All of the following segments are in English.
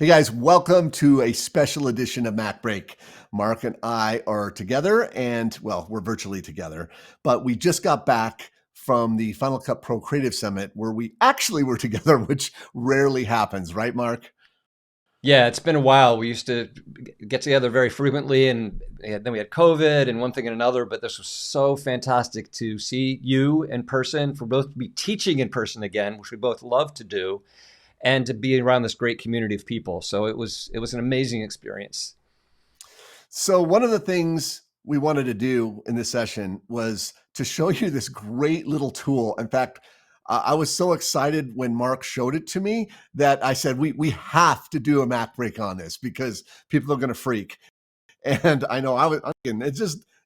Hey guys, welcome to a special edition of Mac Break. Mark and I are together and, well, we're virtually together, but we just got back from the Final Cut Pro Creative Summit where we actually were together, which rarely happens, right, Mark? Yeah, it's been a while. We used to get together very frequently, and then we had COVID and one thing and another. But this was so fantastic to see you in person, for both to be teaching in person again, which we both love to do, and to be around this great community of people. So it was an amazing experience. So one of the things we wanted to do in this session was to show you this great little tool. In fact, I was so excited when Mark showed it to me that I said, we have to do a Mac break on this because people are going to freak. And I know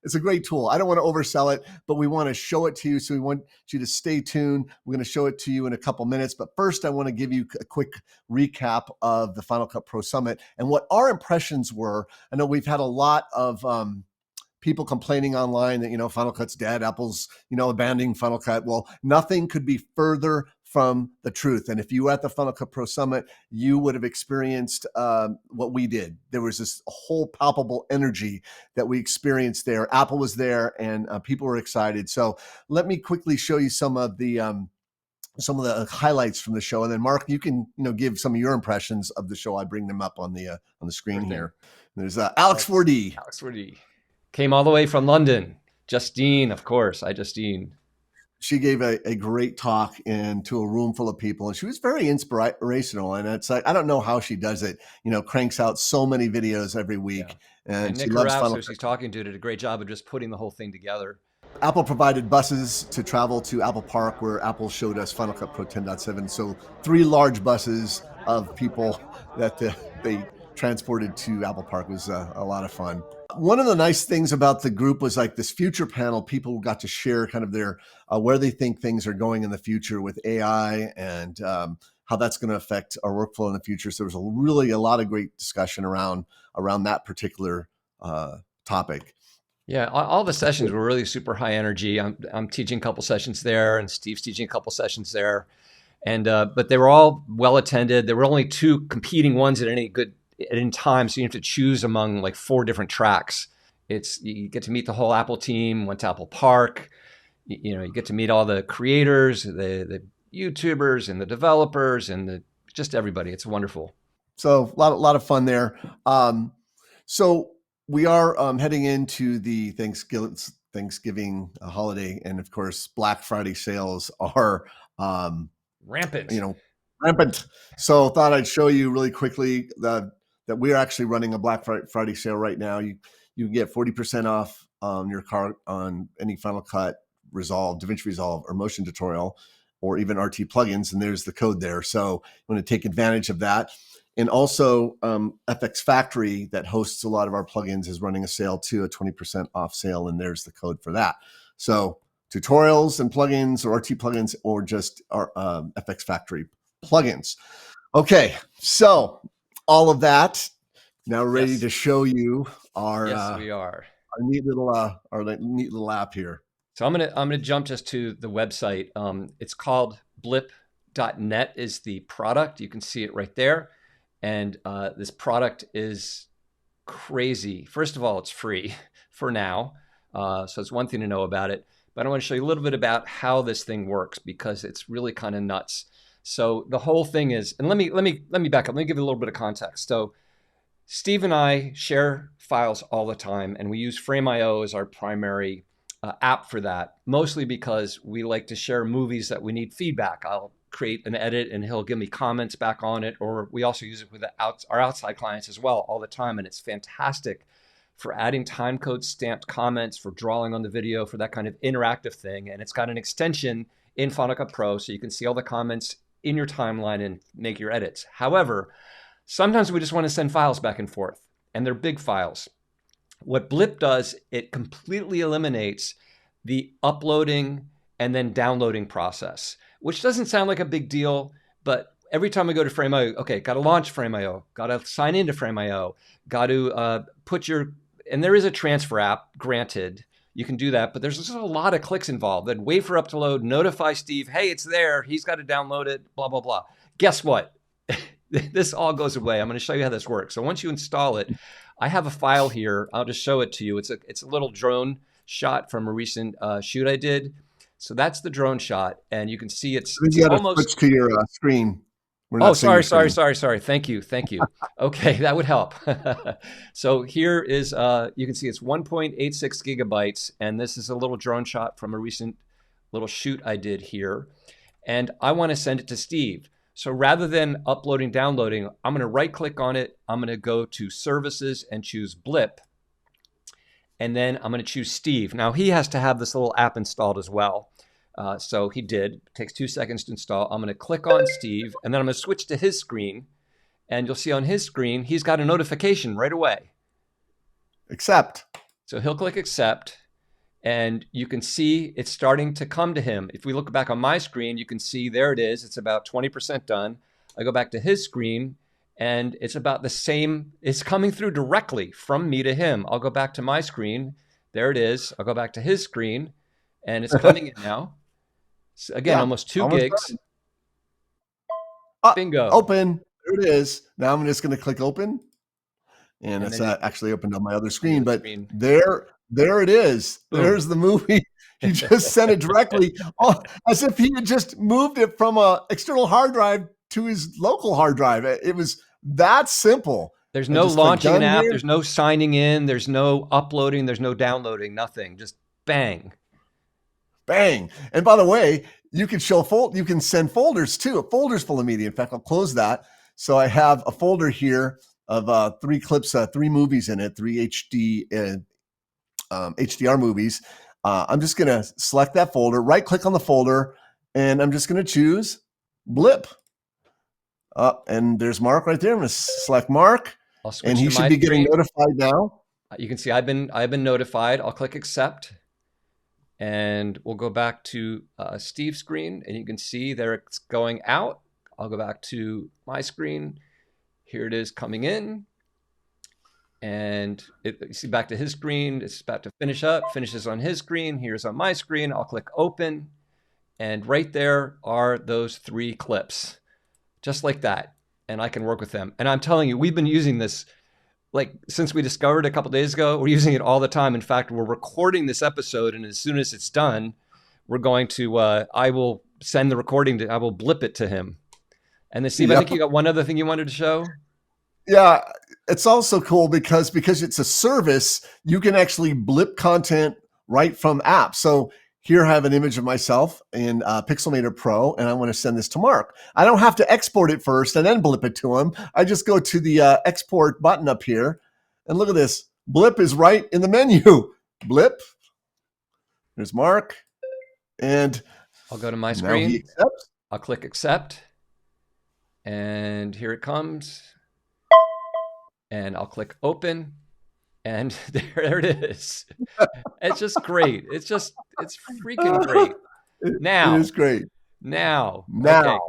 it's a great tool. I don't want to oversell it, but we want to show it to you. So we want you to stay tuned. We're going to show it to you in a couple minutes. But first, I want to give you a quick recap of the Final Cut Pro Summit and what our impressions were. I know we've had a lot of people complaining online that, Final Cut's dead, Apple's, abandoning Final Cut. Well, nothing could be further from the truth. And if you were at the Final Cut Pro Summit, you would have experienced what we did. There was this whole palpable energy that we experienced there. Apple was there and people were excited. So let me quickly show you some of the highlights from the show. And then Mark, you can, give some of your impressions of the show. I bring them up on the screen here. There's Alex 4D. Alex 4D came all the way from London. Justine, of course. Hi, Justine. She gave a great talk to a room full of people, and she was very inspirational. And it's like, I don't know how she does it. Cranks out so many videos every week, and she Nick loves Carrasco, Final she's talking to, did a great job of just putting the whole thing together. Apple provided buses to travel to Apple Park, where Apple showed us Final Cut Pro 10.7. So 3 large buses of people that they transported to Apple Park. Was a lot of fun. One of the nice things about the group was like this future panel. People got to share kind of their where they think things are going in the future with AI and how that's going to affect our workflow in the future. So there was really a lot of great discussion around that particular topic. Yeah, all the sessions were really super high energy. I'm teaching a couple sessions there, and Steve's teaching a couple sessions there, and but they were all well attended. There were only 2 competing ones at any time, so you have to choose among like 4 different tracks. You get to meet the whole Apple team. Went to Apple Park. You get to meet all the creators, the YouTubers, and the developers, and just everybody. It's wonderful. So a lot of fun there. So we are heading into the Thanksgiving holiday, and of course, Black Friday sales are Rampant. Rampant. So thought I'd show you really quickly that we're actually running a Black Friday sale right now. You get 40% off your car on any Final Cut, Resolve, DaVinci Resolve, or Motion Tutorial, or even RT plugins, and there's the code there. So you want to take advantage of that. And also FX Factory, that hosts a lot of our plugins, is running a sale too, a 20% off sale, and there's the code for that. So tutorials and plugins, or RT plugins, or just our FX Factory plugins. Okay, so all of that. Now ready to show you our we are our neat little app here. So I'm gonna jump just to the website. It's called Blip.net is the product. You can see it right there. And this product is crazy. First of all, it's free for now. So it's one thing to know about it. But I want to show you a little bit about how this thing works, because it's really kind of nuts. So the whole thing is, and let me back up. Let me give you a little bit of context. So Steve and I share files all the time, and we use Frame.io as our primary app for that, mostly because we like to share movies that we need feedback. I'll create an edit and he'll give me comments back on it, or we also use it with our outside clients as well all the time, and it's fantastic for adding timecode stamped comments, for drawing on the video, for that kind of interactive thing. And it's got an extension in Final Cut Pro, so you can see all the comments in your timeline and make your edits. However, sometimes we just want to send files back and forth, and they're big files. What Blip does, it completely eliminates the uploading and then downloading process, which doesn't sound like a big deal, but every time we go to Frame.io, okay, got to launch Frame.io, got to sign into Frame.io, got to and there is a transfer app, granted, you can do that, but there's just a lot of clicks involved. Then wait for upload, notify Steve, hey, it's there, he's got to download it, blah, blah, blah. Guess what? this all goes away. I'm going to show you how this works. So once you install it, I have a file here. I'll just show it to you. It's a little drone shot from a recent shoot I did. So that's the drone shot, and you can see I it's think you got to almost. switch to your screen. We're Oh, not seeing your sorry. screen. Thank you. Okay, that would help. So here is, you can see it's 1.86 gigabytes, and this is a little drone shot from a recent little shoot I did here. And I want to send it to Steve. So rather than uploading, downloading, I'm going to right click on it. I'm going to go to services and choose Blip. And then I'm going to choose Steve. Now he has to have this little app installed as well. So he did. It takes 2 seconds to install. I'm going to click on Steve, and then I'm going to switch to his screen. And you'll see on his screen, he's got a notification right away. Accept. So he'll click accept, and you can see it's starting to come to him. If we look back on my screen, you can see there it is. It's about 20% done. I go back to his screen, and it's about the same. It's coming through directly from me to him. I'll go back to my screen. There it is. I'll go back to his screen, and it's coming in now. So again, Yeah, almost 2 almost gigs. done. Bingo. Open. There it is. Now I'm just going to click open. And it's then actually opened on my other screen, but screen. there it is. Boom. There's the movie. He just sent it directly, as if he had just moved it from an external hard drive to his local hard drive. It was that simple. There's I no just click launching an done app. here. There's no signing in. There's no uploading. There's no downloading. Nothing. Just bang. Bang. And by the way, you can you can send folders too. A folder's full of media. In fact, I'll close that. So I have a folder here of 3 clips, 3 movies in it, 3 HDR movies. I'm just going to select that folder, right click on the folder, and I'm just going to choose Blip. And there's Mark right there. I'm going to select Mark, I'll switch and he to should my be getting screen. notified now. You can see I've been notified. I'll click accept, and we'll go back to Steve's screen, and you can see there it's going out. I'll go back to my screen. Here it is coming in, and you see back to his screen. It's about to finish up. Finishes on his screen. Here's on my screen. I'll click open, and right there are those 3 clips, just like that. And I can work with them. And I'm telling you, we've been using this like since we discovered a couple days ago. We're using it all the time. In fact, we're recording this episode, and as soon as it's done, we're going to. I will send the recording to. I will blip it to him. And then, Steve, I think you got one other thing you wanted to show. Yeah, it's also cool because it's a service. You can actually blip content right from apps. So here I have an image of myself in Pixelmator Pro, and I want to send this to Mark. I don't have to export it first and then blip it to him. I just go to the export button up here, and look at this. Blip is right in the menu. Blip. There's Mark, and I'll go to my now he screen. accepts. I'll click accept, and here it comes. And I'll click open, and there it is. It's just great. It's freaking great. Now It is great. Now. Now.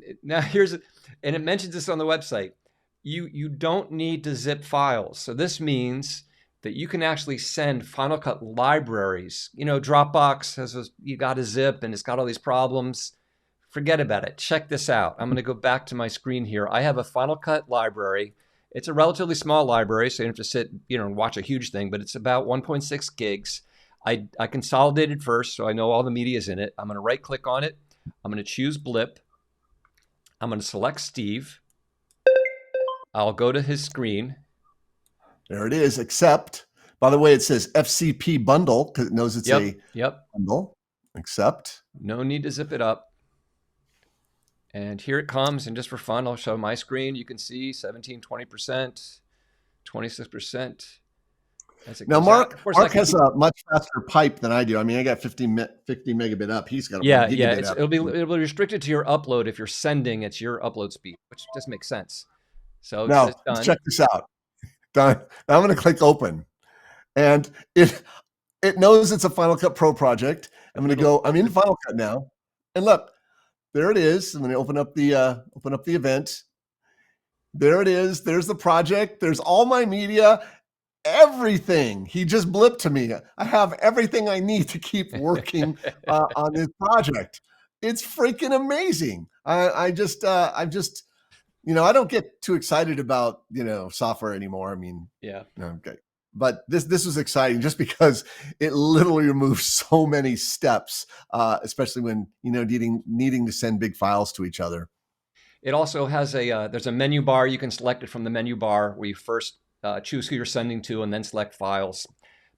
Okay. Now here's, and it mentions this on the website. You don't need to zip files. So this means that you can actually send Final Cut libraries. You know, Dropbox you got a zip and it's got all these problems. Forget about it. Check this out. I'm going to go back to my screen here. I have a Final Cut library. It's a relatively small library, so you don't have to sit, and watch a huge thing, but it's about 1.6 gigs. I consolidated first, so I know all the media is in it. I'm going to right click on it. I'm going to choose Blip. I'm going to select Steve. I'll go to his screen. There it is. Accept. By the way, it says FCP bundle because it knows it's a bundle. Accept. No need to zip it up. And here it comes. And just for fun, I'll show my screen. You can see 17, 20%, 26%. Now, Mark has a much faster pipe than I do. I mean, I got 50 megabit up. He's got a gigabit up. It'll be restricted to your upload. If you're sending, it's your upload speed, which just makes sense. So now, let's check this out. Done. Now I'm going to click open, and it knows it's a Final Cut Pro project. I'm going to go. I'm in Final Cut now, and look, there it is. I'm going to open up the event. There it is. There's the project. There's all my media. Everything. He just blipped to me. I have everything I need to keep working on this project. It's freaking amazing. I'm just I don't get too excited about, software anymore. I mean, Yeah. okay. But this was exciting just because it literally removes so many steps, especially when, needing to send big files to each other. It also has there's a menu bar. You can select it from the menu bar where you first choose who you're sending to and then select files.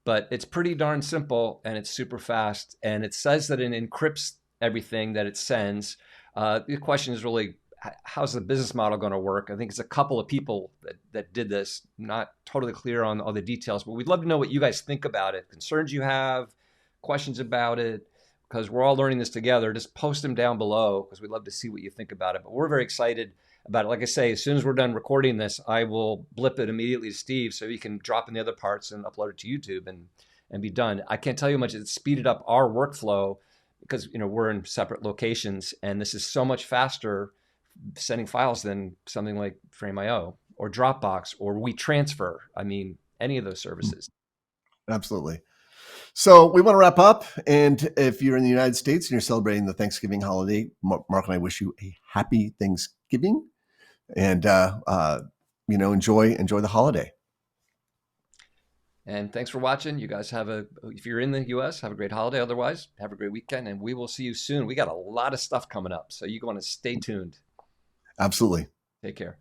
But it's pretty darn simple and it's super fast. And it says that it encrypts everything that it sends. The question is really, how's the business model going to work? I think it's a couple of people that did this. Not totally clear on all the details, but we'd love to know what you guys think about it, concerns you have, questions about it, because we're all learning this together. Just post them down below because we'd love to see what you think about it. But we're very excited about it. Like I say, as soon as we're done recording this, I will blip it immediately to Steve so he can drop in the other parts and upload it to YouTube and be done. I can't tell you how much it's speeded up our workflow because we're in separate locations and this is so much faster sending files than something like Frame.io or Dropbox or WeTransfer. I mean, any of those services. Absolutely. So we want to wrap up. And if you're in the United States and you're celebrating the Thanksgiving holiday, Mark and I wish you a happy Thanksgiving and, enjoy the holiday. And thanks for watching. You guys if you're in the US, have a great holiday. Otherwise, have a great weekend and we will see you soon. We got a lot of stuff coming up. So you want to stay tuned. Absolutely. Take care.